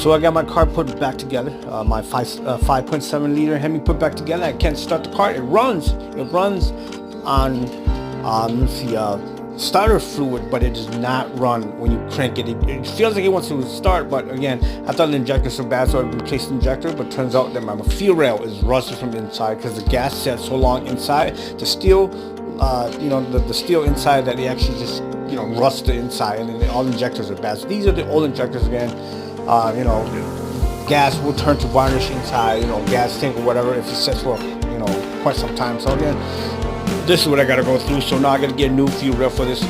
So I got my car put back together, my 5.7 liter Hemi put back together. I can't start the car. It runs on let's see, starter fluid, but it does not run when you crank it. It feels like it wants to start, but again, I thought the injector was so bad, so I replaced the injector. But turns out that my fuel rail is rusted from the inside because the gas sat so long inside. The steel, the steel inside that they actually just rust the inside, and then all the injectors are bad. So these are the old injectors again. Gas will turn to varnish inside, gas tank or whatever if it sits for quite some time. So again, this is what I gotta go through. So now I gotta get a new fuel rail for this